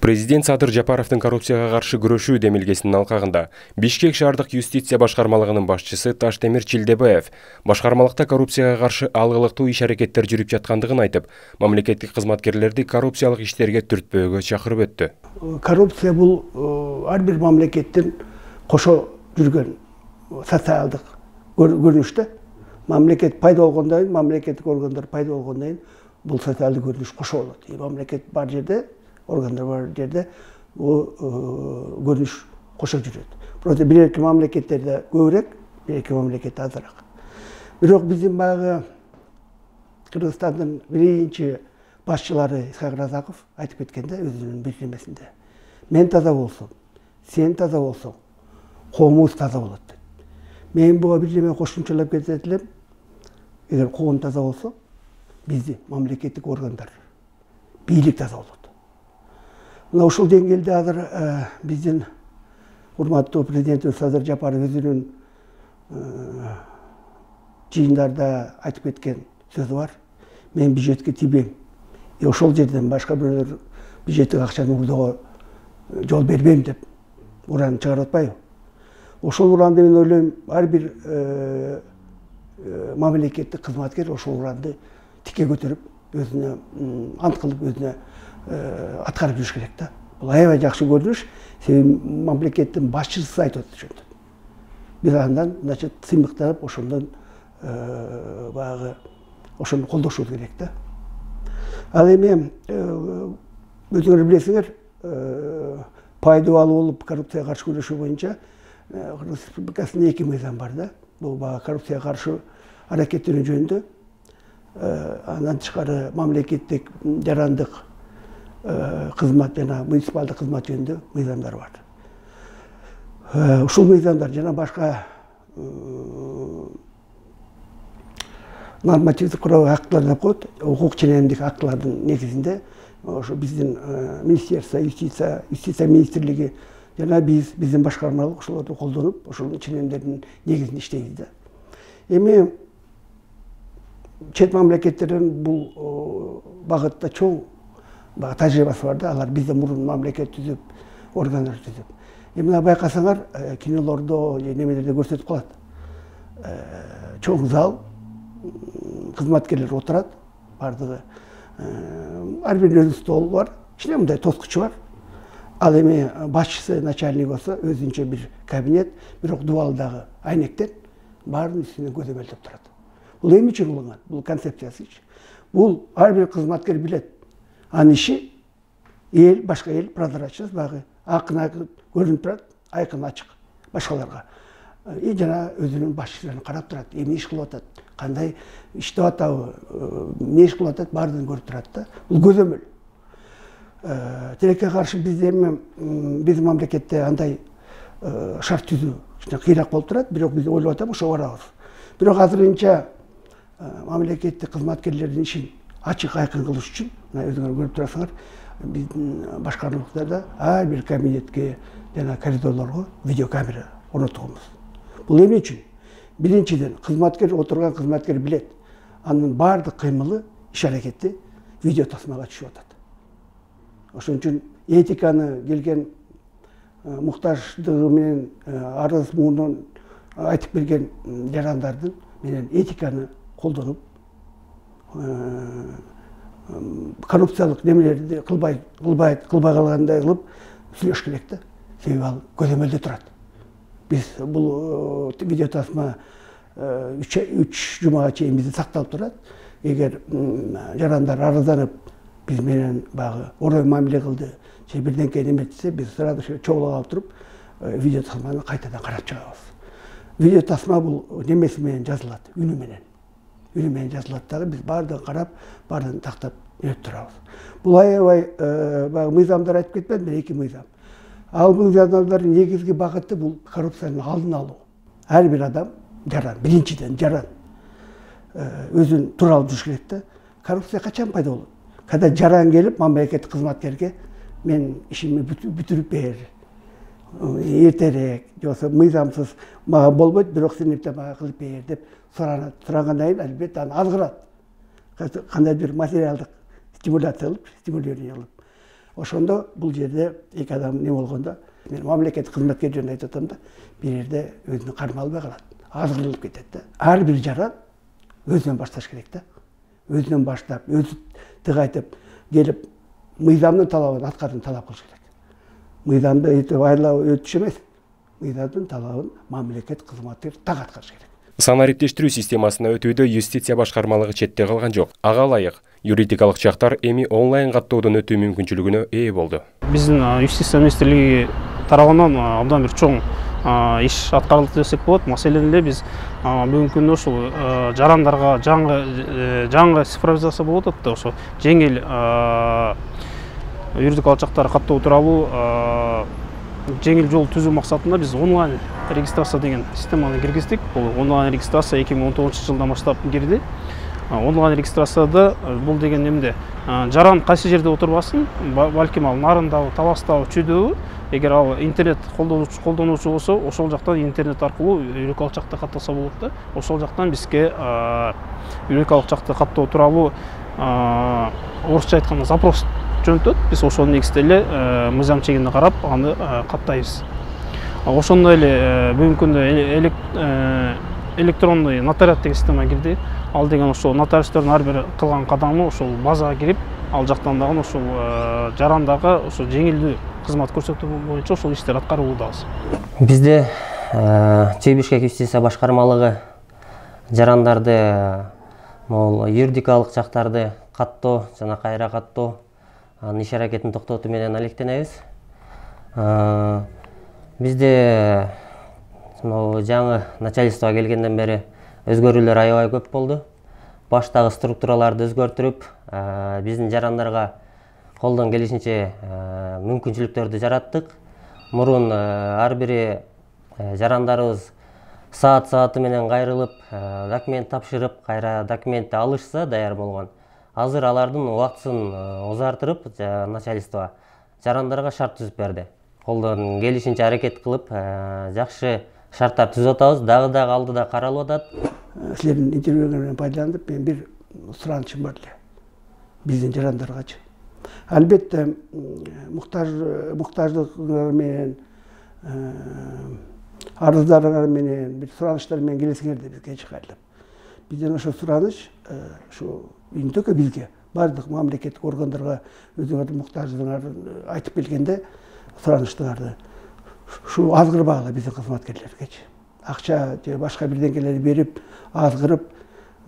Президент Садыр Жапаровдун коррупцияга каршы күрөшүү демилгесинин алкагында Бишкек шаардык юстиция башкармалыгынын башчысы Таштемир Чилдебаев башкармалыкта коррупцияга каршы алгылыктуу иш-аракеттер жүрүп жаткандыгын айтып, мамлекеттик кызматкерлерди коррупциялык иштерге түртпөөгө чакырып өттү. Коррупция бул ар бир мамлекеттин кошо жүргөн социалдык көрүнүштө. Мамлекет пайда болгондон кийин, мамлекеттик органдар пайда болгондон кийин бул социалдык көрүнүш кошо болот. Мамлекет бар жерде, органдар бар жерде бул көрүнүш кошо жүрөт. Просто бир-эки мамлекеттерде көбүрөөк, бир-эки мамлекетте азыраак. Бирок биздин баягы Кыргызстандын биринчи башчылары Исхак Разаков айтып кеткенде өзүнүн билдирмесинде: "Мен таза болсом, сен таза болсоң, коомубуз таза болот" дейт. Мен буга бирдеме кошумчалап кетет элем. Эгер коом таза болсо, биздин мамлекеттик органдар, бийлик таза болот. Мына ушул деңгээлде азыр биздин урматтуу президентибиз Садыр Жапаров өзүнүн жыйындарда айтып кеткен сөзү бар: "Мен бюджетке тийбейм. Ошол жерден башка бирөөлөр бюджеттик акчаны уурдоого жол бербейм" деп урааны чыгарып атпайбы? Ошол ураанды мен ойлойм, ар бир мамлекеттик кызматкер ошол ураанды тикке көтөрүп, өзүнө ант кылып, өзүнө аткарып жүрүш керек да. Бул аябай жакшы көрүнүш. Себеби мамлекеттин башчысы айтып атат ошондон. Биз андан, значит, сыймыктанып, ошондон баягы ошону колдошубуз керек да. Ал эми өзүңөр билесиңер, пайдалуу болуп коррупцияга каршы күрөшүү боюнча Кыргыз Республикасында 2 мыйзам бар да. Бул баягы коррупцияга каршы аракеттенүү жөнүндө. Андан тышкары мамлекеттик жарандык кызмат жана муниципалдык кызмат жөнүндө мыйзамдар бар. Ушул мыйзамдар жана башка нормативдик курал актылар деп коет, укук ченемдик актылардын негизинде ошо биздин министерство, юстиция министрлиги жана биздин башкармалык ошолорду колдонуп, ошол ченемдердин негизинде иштейбиз да. Эми чет мамлекеттердин бул багытта чоң тажрыйбасы бар да. Алар бизден мурун мамлекет түзүп, органдар түзүп. Мына байкасаңар, кинолордо, немелерде көрсөтүп калат. Чоң зал, кызматкерлер отурат, бардыгы ар биринин стол бар, ичинде мындай тоскучу бар. Ал эми башчысы, начальник болсо өзүнчө бир кабинет, бирок дубалдагы айнектен баарынын үстүнөн көзөмөлдөп турат. Бул эмне үчүн уланган? Бул концепциясы. Бул ар бир кызматкер билет. Анын иши эл, башка эл, прозрачность, багы акын көрүнүп турат, айкын ачык башкаларга. Жана өзүнүн башчыларын карап турат, эмне иш кылып атат, кандай иштеп атабы, эмне иш кылып атат, баардыгын көрүп турат да. Бул көзөмөл. Тилекке каршы биздин мамлекетте андай шарт түзүү кыйраак болуп турат, бирок биз ойлоп атабыз, ошого барабыз. Бирок азырынча мамлекеттик кызматкерлердин ишин ачык айкын кылыш үчүн, өзүңөр көрүп турасыңар, биздин башкармалыктарда ар бир кабинетке жана коридорлорго видеокамера орнотконбуз. Бул эмне үчүн? Биринчиден, кызматкер отурган кызматкер билет. Анын баардык кыймылы, иш-аракети видео тасмага түшүп атат. Ошон үчүн этиканы келген муктаждыгы менен арыз муунун айтып берген жарандардын менен этиканы колдонуп, коррупциялык немелерди кылбай калгандай кылып сүйлөш керек да. Себеби ал көзөмөлдө турат. Биз бул видео тасма 3 жумага чейин бизде сакталып турат. Эгер жарандар арызданып, биз менен багы орой мамиле кылды, же бирденке неметсе, биз сразу чогулуп алып туруп, видео тасманы кайтадан карап чыгабыз. Видео тасма бул немеси менен жазылат, үнү менен. Үнү менен жазылат дагы, биз баардыгын карап, баардыгын тактап өтүп турабыз. Бул аябай багы мыйзамдар айтып кетпедимби, 2 мыйзам. Ал мыйзамдардын негизги багыты бул коррупциянын алдын алуу. Ар бир адам жаран, биринчиден жаран өзүн тура алып жүрүш керек да. Коррупция качан пайда болот? Когда жаран келип мамлекеттик кызматкерге мен ишимди бүтүрүп бер, эртерээк, жоксо мыйзамсыз мага болбойт, бирок сен мага кылып бер деп сұранғаннан кейін әлбетте аны азғырады. Қандай бір материалдық стимуляция алып, стимулирование алып. Ошондо бұл жерде екі адам не болгондо, мен мамлекеттик кызматкер жөнүндө айтып атам да, бир жерде өзүнүн кармай албай калат. Азгырылып кетет да. Ар бир жаран өзүнөн башташ керек да. Өзүнөн баштап, өзү тыгайтып келип мыйзамдын талабын аткарууну талап кылыш керек. Мыйзамды өтүп айлап өтүш эмес. Мыйзамдын талабын мамлекет кызматкер так аткарыш керек. Санариптештирүү системасына өтүүдө юстиция башкармалыгы четте калган жок. Ага ылайык юридикалык жактар эми онлайн каттоодон өтүү мүмкүнчүлүгүнө ээ болду. Биздин юстиция министрлиги тарабынан абдан бир чоң иш аткарылды десек болот. Маселен эле биз бүгүнкү күндө ушул жарандарга жаңы цифровизация болуп атат да, ошо жеңил юридикалык жактары каттоо тууралуу жеңил жол түзүү максатында биз онлайн регистрация деген системаны киргиздик. Бул онлайн регистрация 2019 жылдан баштап кирди. Онлайн регистрацияда бул деген эмне? Жаран кайсы жерде отурбасын, балким ал нарындабы, таластабы, чүйдөбү, эгер ал интернет колдонуучу болсо, ошол жактан интернет аркылуу юридикалык жакта каттаса болот да. Ошол жактан бизге юридикалык жакта каттоо тууралуу орусча айтканда запрос жөнөтөт. Биз ошонун негизинде эле мыйзам чегине карап аны каттайбыз. Ошондой эле бүгүнкү күндө электронный нотариат деген система кирди. Ал деген ошол нотариустардын ар бир кылган кадамы ошол базага кирип, ал жактан дагы ошол жарандарга ошол жеңилдүү кызмат көрсөтүү боюнча ошол иштер аткарылуудабыз. Бизде Чүй Бишкек юстиция башкармалыгы жарандарды, юридикалык жактарды каттоо жана кайра каттоо, анын иш аракетин токтотуу менен алектенебиз. Бизде жаңы начальствого келгенден бери өзгөрүүлөр аябай көп болду. Баштагы структураларды өзгөртүрүп, биздин жарандарга колдон келишинче мүмкүнчүлүктөрдү жараттык. Мурун ар бири жарандарыбыз сааты менен кайрылып, документ тапшырып, кайра документти алышса даяр болгон. Азыр алардын убактысын узартырып, начальство жарандарга шарт түзүп берди. Колдон келишинче аракет кылып, жакшы шарттар түзүп атабыз, дагы алдыда каралып атат. Силердин интервьюңөрдөн пайдаланып, мен бир суранычым бар эле. Биздин жарандаргачы. Албетте, муктаждыгыңар менен, арыздарыңар менен, бир сураныштар менен келесиңер да бизге чыгарлап. Бизден ошо сураныч, ошо не только бизге, бардык мамлекеттик органдарга өзүңөрдүн муктаждыгыңарды айтып келгенде, сураныштарды шу азгырбагыла биздин кызматкерлергечи. Акча же башка бирдеңелерди берип, азгырып,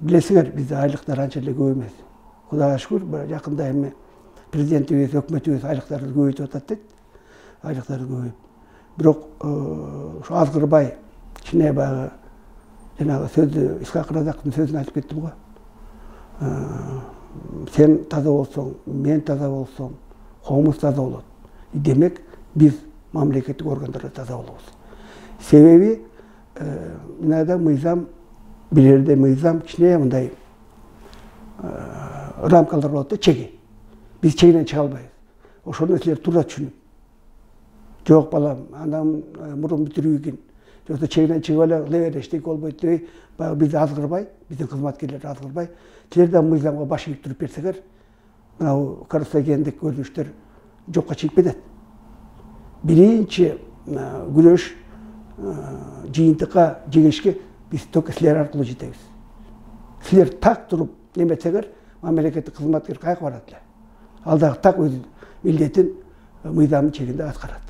билесиңер, бизде айлыктар анча эле көп эмес. Кудайга шүгүр, жакында эми президентибиз, өкмөтүбүз айлыктарды көбөйтүп атат дейт. Айлыктарды көбөйүп. Бирок ушу азгырбай, кичине баягы жанагы сөздү Исхак Разаковдун сөзүн айтып кеттим го. Сен таза болсоң, мен таза болсоң, коомуз таза болот. Демек, биз мамлекеттик органдарда таза болобуз. Себеби мынада мыйзам, бир жерде мыйзам кичине мындай рамкалар болот да, чеги. Биз чегинен чыга албайбыз. Ошону силер туура түшүнүп. Жок балам, андан мурун бүтүрүү экен. Жокто чегинен чыгып эле кыла бер, эчтеке болбойт дебей, баягы бизди азгырбай, биздин кызматкерлерди азгырбай, силер да мыйзамга баш ийип туруп берсеңер, мынау карциногендик көрүнүштөр жокко чыгып кетет. Биринчи күрөш жыйынтыкка, жеңишке биз только силер аркылуу жетебиз. Силер так туруп неметсеңер, мамлекеттик кызматкер каяка барат эле. Ал дагы так өз милдетин мыйзамдын чегинде аткарат.